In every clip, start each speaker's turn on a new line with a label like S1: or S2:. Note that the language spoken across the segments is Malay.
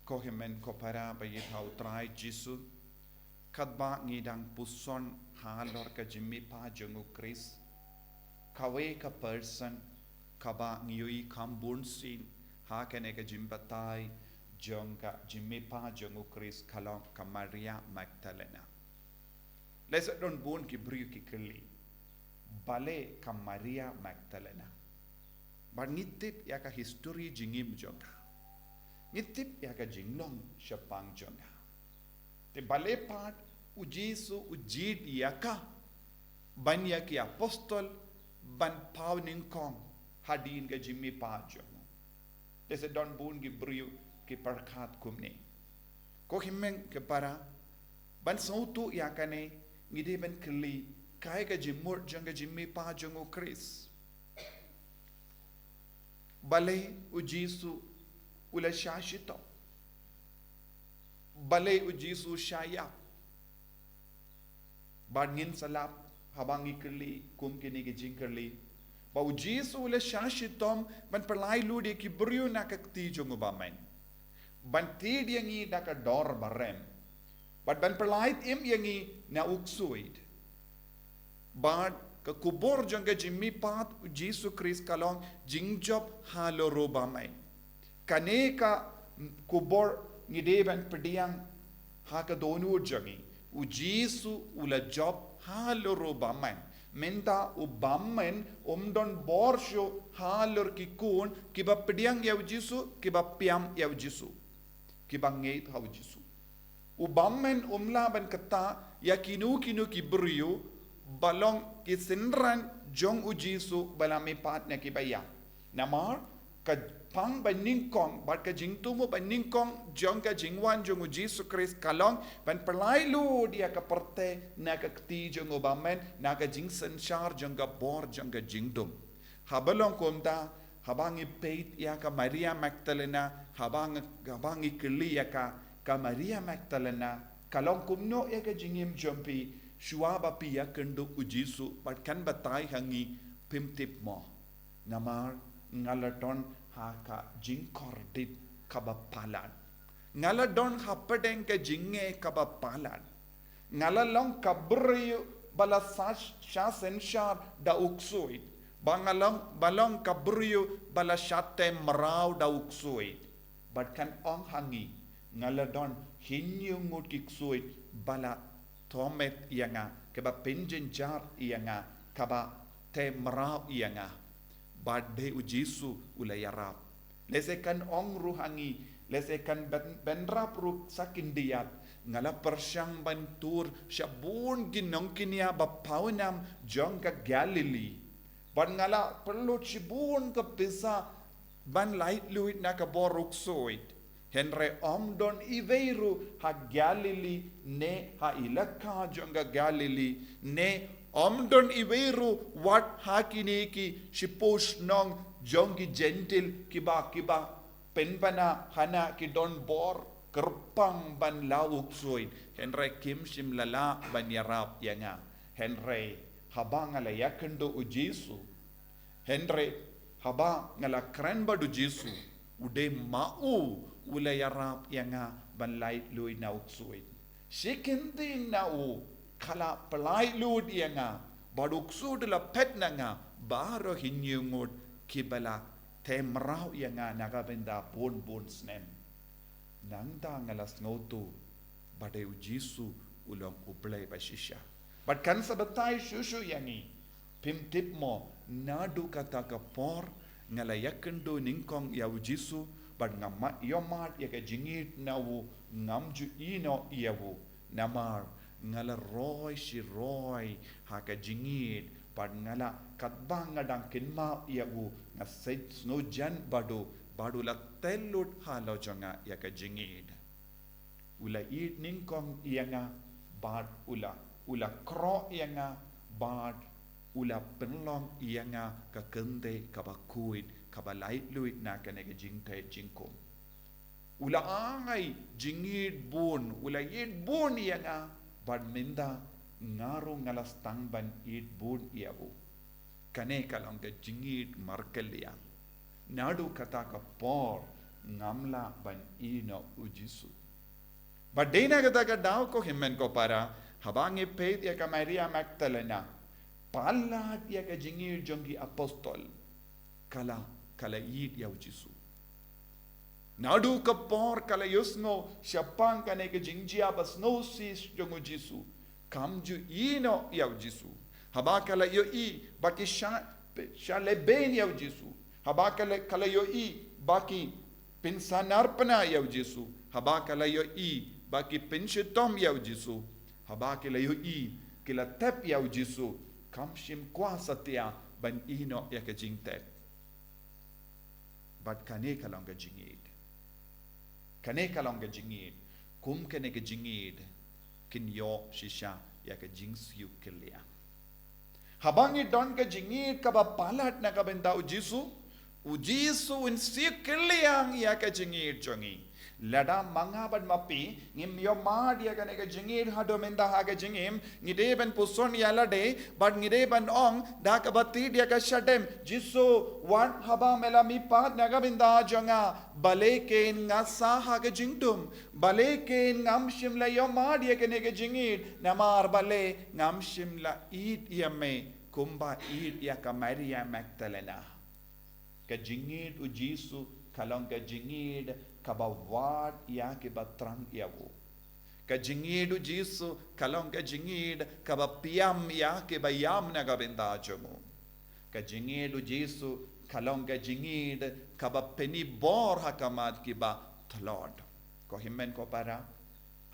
S1: Kohemen kopara bayit hau trai Jisu kadba ngidang puson halor ka jimmi pa jongu Chris kawe ka person kaba ngiyui kambun sin ha kene ka jimbatai jong ka jimmi pa jongu Chris kalong ka Maria Magdalena lesat don bun ki briu ki keli bale ka Maria Magdalena bar ngitip ya ka history jingim jonga ngitip ya ka jinglong syapang jonga te bale pat ujisu ujid yaka ban yaki apostol ban pau nyngkong hadin ka jimmi pa jonga lesat don bun ki briu ki perkat kumne ko himmeng ke para ban sautu yakane ngide ban keli kai ka jimur jonga jimmi pa jongo Chris bale ujisu ula shashito bale ujisu shaya barngin salap habang ikli kum kini ke jingkerli ba ujisu ula shashitom ban perlai ludi ki brio nakakti jongo bamen ban tid yangi naka dor barem ban perlai im yangi na uksuid ban ka kubor jangga jimmi pat Jisu Christ kalong jingjob halo robamai kaneka kubor ngideban pediang ha ka donu jangi u Jisu ula job halo robamai menta u bammen don borsho halor kikun kiba pediang ya Jisu kiba piam ya Jisu kiba ngeit ha Jisu u bammen laban kata ya kinu ki brio balong ki sinran jong ujisu balami pat na kibaya namar ka pang ban nyngkong bat ka jingtumo ban nyngkong jong ka jingwan jong ujisu Christ kalong ban perlai lu dia ka perte na ka kti jong obamen na ka jing senchar jong ka bor jong ka jingdum habalong komta habang ipeit ya ka Maria Magdalena habang ikli ya ka Maria Magdalena kalong kumno ya ka jingim jompi shuh bapi ya kendo ujisu bat kan batai hangi pimtip mo namar ngalaton haka jingkordit kabapalan ngaladon hapadeng ke jinge kabapalan ngalalong kabriyu bala sha senshar da uksuit balong kabriyu bala shate mrau da uksuit bat kan ong hangi ngaladon hinyungut kiksuit bala tomet ianga kaba penjen jar ianga kaba te merau ianga bade ujisu ulayarap lesekan ong ruhangi lesekan benrap ru sakindiat ngala persyang bantur syabun ginong kinia bapaunam jong ka Galilee ban ngala perlu cibun ke pisa ban lait luit na ka boruk soit Henry omdon iveiru ha Galilee ne ha ilaka jonga Galilee ne omdon iveiru wat hakineki shiposh nong jongi gentil kiba penbana hana ki don bor kerpang ban lauk suin Henry kim shim lala ban yarap yanga Henry habang ala yakendo ujisu Henry haba ngala kren badu Jisu ude mau ulayarap yanga ban lait lui na uksuit shikintin na u kala pelai lud yanga baduksud la pet nanga baro hinyungut kibala temrau yanga nagabenda bon snem nangda ngalas ngotu bade ujisu ulong ublay basisha bat kan sabatay shushu yangi pimtip mo nadu kata kapor ngalayakendo nyngkong ya ujisu bat ngama yomat ya ka jingit nawu ngamju ino iyawu namar ngala roy si roy ha ka jingit bat ngala katbang ngadang kinma iyawu ngaset snojan badu la tellut halo jonga ya ka jingit ula ieid nyngkong iyanga bat ula kro iyanga bat ula penlong iyanga ka kende ka bakuit kabalait luit na kanega jingte jingkom ula angai jingid bun ula ieid bun yanga bad minda ngaro ngalas tangban ieid bun iabu kane kalong ke jingid markelia nadu kata ka por ngamla ban iehnouh u Jisu. But dena kata daw ko himmen ko para habang ipet ya ka Maria Magdalena palat ya ka jingir jongi apostol kala ieid ya u Jisu. Nadu ka por kala yusno siapang ka ne ka jingjia bas no sis jongu Jisu. Kamju iehnouh ya u Jisu. Haba kala yo baki sha leben ya u Jisu. Haba kala yo baki pinsanarpana ya u Jisu. Haba kala yo baki pinshitom ya u Jisu. Haba kala yo kila tep ya u Jisu. Kamshim kwa satya ban iehnouh ya ka jingtep. But kane kalong ka jingid. Kane kalong ka jingid. Kum kane ka jingid. Kinyo shisha ya ka Jisu U kilia. Habang idon ka jingid ka ba palat na ka benda u Jisu in si kiliang ya ka jingid jongi. Lada mangabad mapi ngim yo mad ya ka ne ka jingid hado menda ha ka jingim ngide ban puson ya lade but ngide ban ong da ka batid ya ka shadem Jisu wan haba mela mi pat na ka benda jonga bale ke ngasa ha ka jingdum bale ke ngamshim la yo mad ya ka ne ka jingid namar bale ngamshim la ieid yame kumba ieid ya ka Maria Magdalena ka jingid u Jisu kalong ka jingid kabawad ya ke batrang yawo ka jingid u Jisu kalong ka jingid kabapiam ya ke bayam na gabenda jomo ka jingid u Jisu kalong ka jingid kabapeni bor hakamat ki ba thlod ko himmen ko para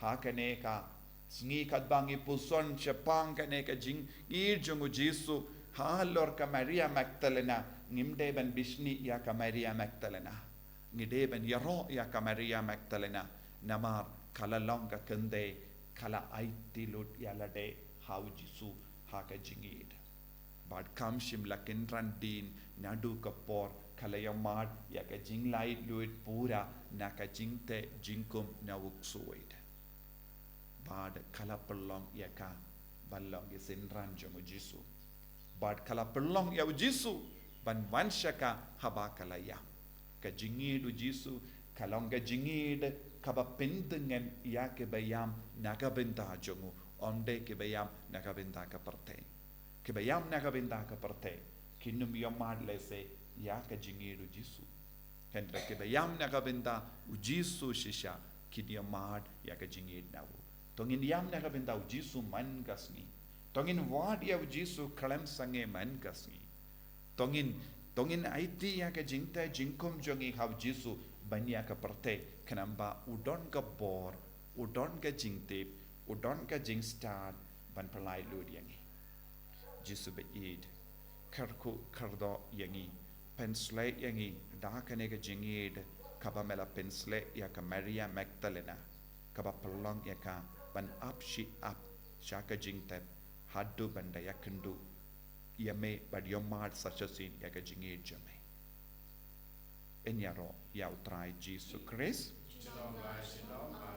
S1: ha kane ka sngi kadbangi puson chapang kane ka jingid jongu Jisu halor ka Maria Magdalena ngimde ban bisni ya ka Maria Magdalena ngide ban yaro ya ka Maria Magdalena namar kala longa kende kala aiti lut ya lade hau Jisu ha ka jingid bad kam shim la kindran din nadu ka por kala yamad ya ka jinglai lut pura na ka jingte jingkum na uksuid bad kala pelong ya ka balong isindran jongo Jisu bad kala pelong ya Jisu ban wanshaka haba kala yam ka jingid u Jisu kalong ka jingid kaba pendengan ya ke bayam naga benta jongu onde ke bayam naga benta ka parte ke bayam naga benta ka parte kinum yomad lese ya ka jingid u Jisu hendra ke bayam naga benta u Jisu shisha kidiamad ya ka jingid nawo tongin yam naga benta u Jisu man kasni tongin wad ya u Jisu kalam sange man kasni tongin aiti ya ka jingta jingkum jongi hau Jisu banya ka parte kanamba udon ka bor udon ka jingtip udon ka jingstad ban palai lud yangi Jisu be ieid karku kardo yangi pensle yangi da ka ne ka jingid kaba mela pensle ya ka Maria Magdalena kaba pelong ya ka ban apshi ap shaka jingtep haddu banda yakendu yame bad yomad sachasin ya ka jingid jame enyaro ya utrai Jisu Christ
S2: Shalom, guys. Shalom.